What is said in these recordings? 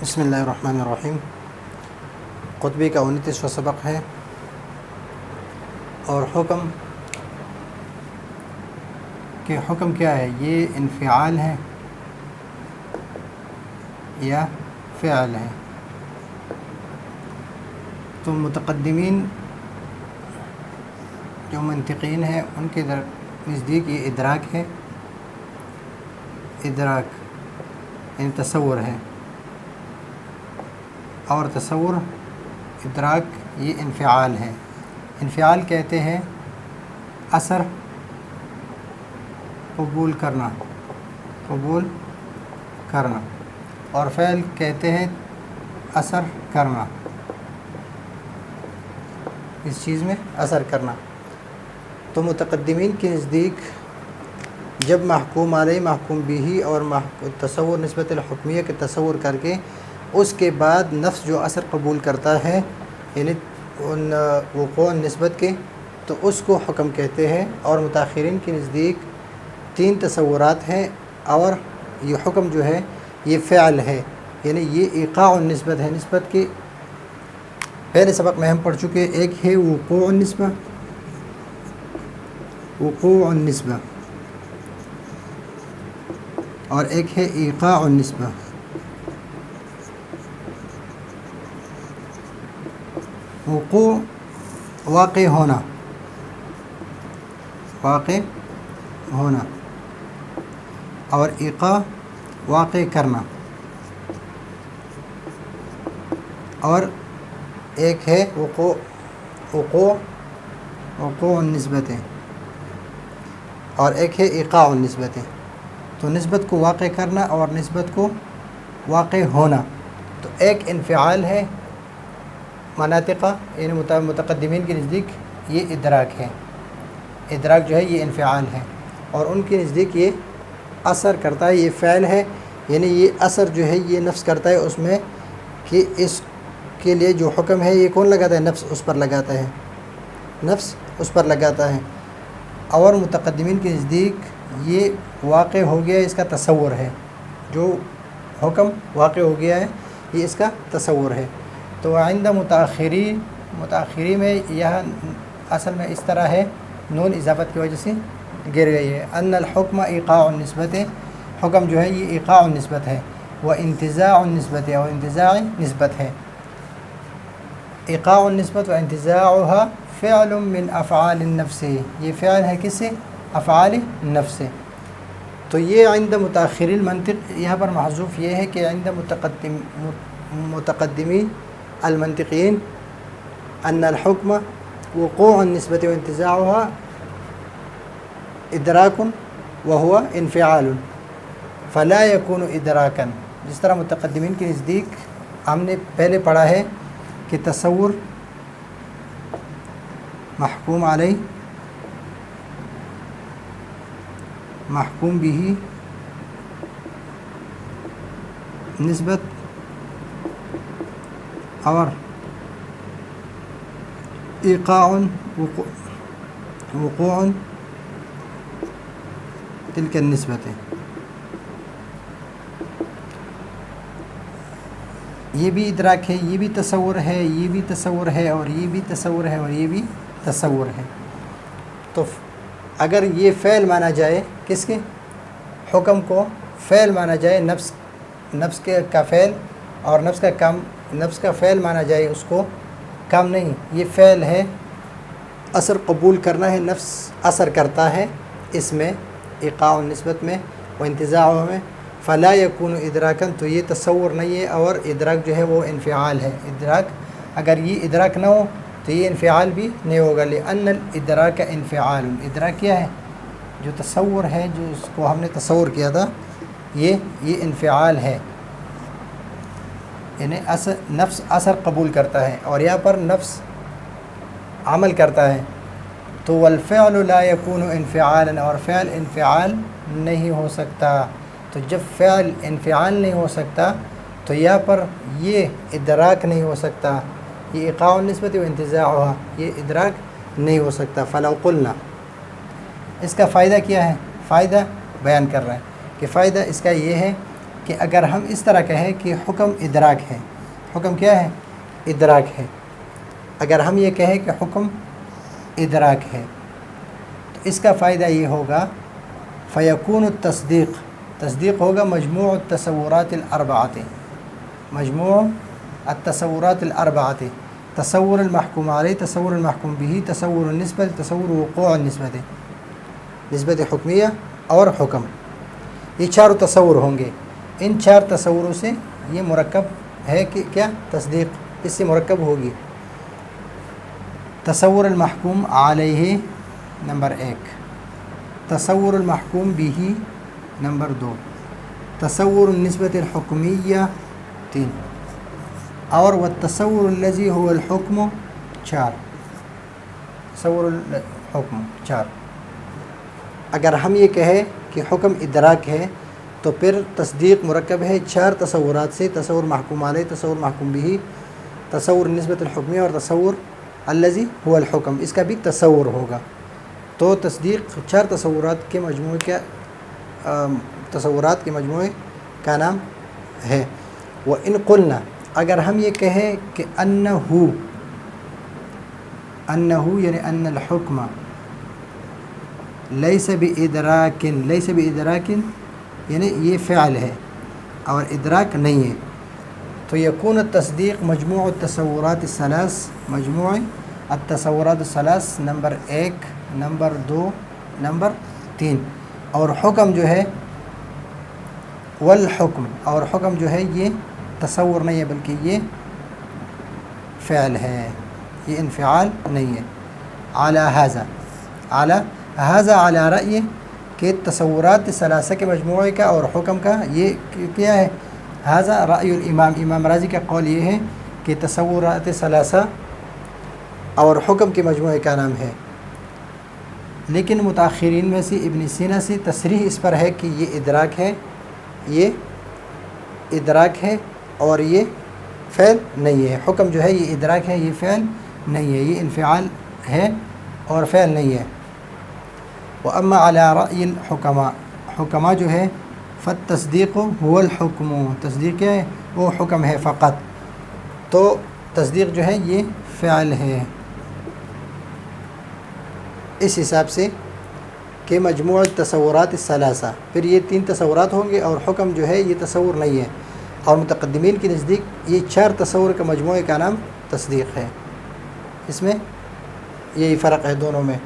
بسم اللہ الرحمن الرحیم۔ قطبی کا 29واں سبق ہے اور حکم کیا ہے؟ یہ انفعال ہے یا فعل ہے؟ تو متقدمین جو منطقین ہیں ان کے نزدیک یہ ادراک ہے، ادراک یعنی تصور ہے، اور تصور ادراک یہ انفعال ہے۔ انفعال کہتے ہیں اثر قبول کرنا، اور فعل کہتے ہیں اثر کرنا، اس چیز میں اثر کرنا۔ تو متقدمین کے نزدیک جب محکوم علیہ، محکوم بھی اور تصور نسبت الحکمیہ کے تصور کر کے اس کے بعد نفس جو اثر قبول کرتا ہے یعنی وقوع نسبت کے، تو اس کو حکم کہتے ہیں۔ اور متاخرین کے نزدیک 3 تصورات ہیں، اور یہ حکم جو ہے یہ فعل ہے، یعنی یہ ایقاع النسبت ہے۔ نسبت کے پہلے سبق میں ہم پڑھ چکے، ایک ہے وقوع النسبہ، اور ایک ہے ایقاع النسبہ۔ وقوع واقع ہونا، اور ایقاع واقع کرنا، اور ایک ہے وقوع النسبتیں، اور ایک ہے ایقاع النسبتیں۔ تو نسبت کو واقع کرنا اور نسبت کو واقع ہونا، تو ایک انفعال ہے مناطقہ، یعنی متقدمین کے نزدیک یہ ادراک ہے، ادراک جو ہے یہ انفعال ہے، اور ان کے نزدیک یہ اثر کرتا ہے، یہ فعل ہے، یعنی یہ اثر جو ہے یہ نفس کرتا ہے اس میں، کہ اس کے لیے جو حکم ہے یہ کون لگاتا ہے؟ نفس اس پر لگاتا ہے۔ اور متقدمین کے نزدیک یہ واقع ہو گیا، اس کا تصور ہے، جو حکم واقع ہو گیا ہے یہ اس کا تصور ہے۔ تو عند متاخری میں یہ اصل میں اس طرح ہے، نون اضافت کی وجہ سے گر گئی ہے۔ ان الحکم ایقاع النسبت، حکم جو ہے یہ ایقاع النسبت ہے، و انتزاع النسبت، اور انتزاع نسبت ہے۔ ایقاع النسبت و انتزاعها فعل من افعال النفس، یہ فعل ہے کس سے؟ افعال نفس سے۔ تو یہ عند متاخری المنطق، یہاں پر محذوف یہ ہے کہ عند متقدمی المنطقین ان الحکم وقوع النسبت و انتزاعها ادراک وهو انفعال فلا يكون ادراکا۔ جس طرح متقدمین کے نزدیک ہم نے پہلے پڑھا ہے کہ تصور محکوم علیہ، محکوم بھی، نسبت اور ایقاع وقوع تلک النسبت، یہ بھی ادراک ہے، یہ بھی تصور ہے، یہ بھی تصور ہے، اور یہ بھی تصور ہے، اور یہ بھی تصور ہے۔ تو اگر یہ فعل مانا جائے، کس کے؟ حکم کو فعل مانا جائے، نفس کا فعل، اور نفس کا فعل مانا جائے، اس کو کم نہیں، یہ فعل ہے، اثر قبول کرنا ہے، نفس اثر کرتا ہے اس میں، ایقاع النسبت میں و انتزاع میں، فلا یکون ادراکن، تو یہ تصور نہیں ہے، اور ادراک جو ہے وہ انفعال ہے۔ ادراک اگر یہ ادراک نہ ہو تو یہ انفعال بھی نہیں ہوگا، لأن الادراک انفعال، ادراک کیا ہے؟ جو تصور ہے، جو اس کو ہم نے تصور کیا تھا، یہ انفعال ہے، یعنی نفس اثر قبول کرتا ہے، اور یہاں پر نفس عمل کرتا ہے۔ تو والفعل لا يكون انفعالا، اور فعل انفعال نہیں ہو سکتا۔ تو جب فعل انفعال نہیں ہو سکتا تو یہاں پر یہ ادراک نہیں ہو سکتا، یہ ایقاع النسبت و انتزاعها، یہ ادراک نہیں ہو سکتا۔ فلو قلنا، اس کا فائدہ کیا ہے؟ فائدہ بیان کر رہے ہیں کہ فائدہ اس کا یہ ہے کہ اگر ہم اس طرح کہیں کہ حکم ادراک ہے، حکم کیا ہے؟ ادراک ہے. اگر ہم یہ کہیں کہ حکم ادراک ہے تو اس کا فائدہ یہ ہوگا فیکون التصدیق، تصدیق ہوگا مجموع التصورات الاربعۃ، مجموع التصورات الاربعۃ، تصور المحکوم علیہ، تصور المحکوم به، تصور النسبت، تصور وقوع النسبت، نسبت حکمیہ اور حکم، یہ چاروں تصور ہوں گے. ان چار تصوروں سے یہ مرکب ہے کہ کیا؟ تصدیق اس سے مرکب ہوگی. تصور المحکوم علیہ نمبر 1، تصور المحکوم به نمبر 2، تصور النسبت الحکمیہ 3، اور والتصور الذی هو الحکم 4، تصور الحکم 4. اگر ہم یہ کہیں کہ حکم ادراک ہے تو پھر تصدیق مرکب ہے 4 تصورات سے، تصور محکوم علیہ، تصور محکوم به، تصور نسبت الحکمیہ اور تصور الذی هو الحکم، اس کا بھی تصور ہوگا. تو تصدیق 4 تصورات کے مجموعے تصورات کے مجموعے کا نام ہے. وَإِن قُلْنَا، اگر ہم یہ کہیں کہ انہو یعنی ان الحکم لیس بادراکن، لیس بادراکن یعنی یہ فعل ہے اور ادراک نہیں ہے، تو یکون التصدیق مجموع التصورات الثلاث، مجموع التصورات الثلاث نمبر 1، نمبر 2، نمبر 3. اور حکم جو ہے والحکم، اور حکم جو ہے یہ تصور نہیں ہے بلکہ یہ فعل ہے، یہ انفعال نہیں ہے. علی هذا رأی کہ تصورات ثلاثہ کے مجموعے کا اور حکم کا یہ کیا ہے؟ هذا رأی الامام، امام راضی کا قول یہ ہے کہ تصورات ثلاثہ اور حکم کے مجموعے کا نام ہے. لیکن متاخرین میں سے ابن سینا سے تصریح اس پر ہے کہ یہ ادراک ہے، یہ ادراک ہے اور یہ فعل نہیں ہے. حکم جو ہے یہ ادراک ہے، یہ فعل نہیں ہے، یہ انفعال ہے اور فعل نہیں ہے. وَأَمَّا عَلَىٰ رَأْيِ الْحُكَمَاء، حکماء جو ہے فالتصدیق هو الحکم، تصدیق کیا ہے؟ وہ حکم ہے فقط. تو تصدیق جو ہے یہ فعل ہے. اس حساب سے کہ مجموع تصورات الثلاثہ، پھر یہ 3 تصورات ہوں گے اور حکم جو ہے یہ تصور نہیں ہے، اور متقدمین کے نزدیک یہ 4 تصور کا مجموعے کا نام تصدیق ہے. اس میں یہی فرق ہے دونوں میں.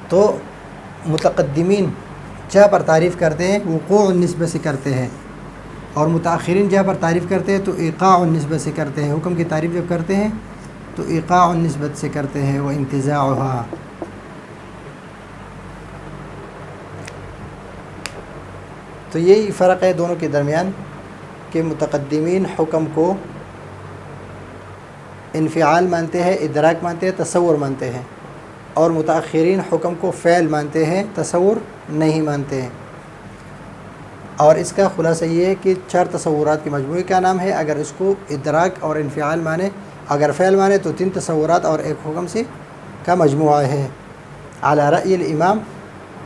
تو متقدمین جہاں پر تعریف کرتے ہیں وقوع النسبت سے کرتے ہیں، اور متاخرین جہاں پر تعریف کرتے ہیں تو ایقاع النسبت سے کرتے ہیں. حکم کی تعریف جب کرتے ہیں تو ایقاع النسبت سے کرتے ہیں وہ انتزاعها. تو یہی فرق ہے دونوں کے درمیان کہ متقدمین حکم کو انفعال مانتے ہیں، ادراک مانتے ہیں، تصور مانتے ہیں، اور متاخرین حکم کو فعل مانتے ہیں، تصور نہیں مانتے ہیں. اور اس کا خلاصہ یہ ہے کہ 4 تصورات کے مجموعے کا نام ہے. اگر اس کو ادراک اور انفعال مانے، اگر فعل مانے تو 3 تصورات اور ایک حکم سے کا مجموعہ ہے. علی رأی الامام،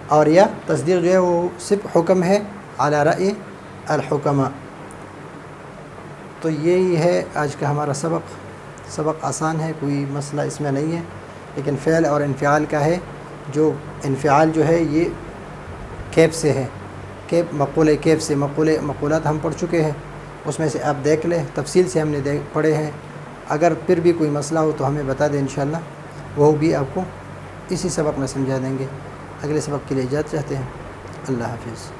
اور یا تصدیق جو ہے وہ صرف حکم ہے علی رأی الحکماء. تو یہی ہے آج کا ہمارا سبق آسان ہے، کوئی مسئلہ اس میں نہیں ہے، لیکن فعل اور انفعال کا ہے. جو انفعال جو ہے یہ کیف سے ہے، کیف مقولہ کیف سے، مقولات ہم پڑھ چکے ہیں، اس میں سے آپ دیکھ لیں، تفصیل سے ہم نے پڑھے ہیں. اگر پھر بھی کوئی مسئلہ ہو تو ہمیں بتا دیں، انشاءاللہ وہ بھی آپ کو اسی سبق میں سمجھا دیں گے. اگلے سبق کے لیے اجازت چاہتے ہیں. اللہ حافظ.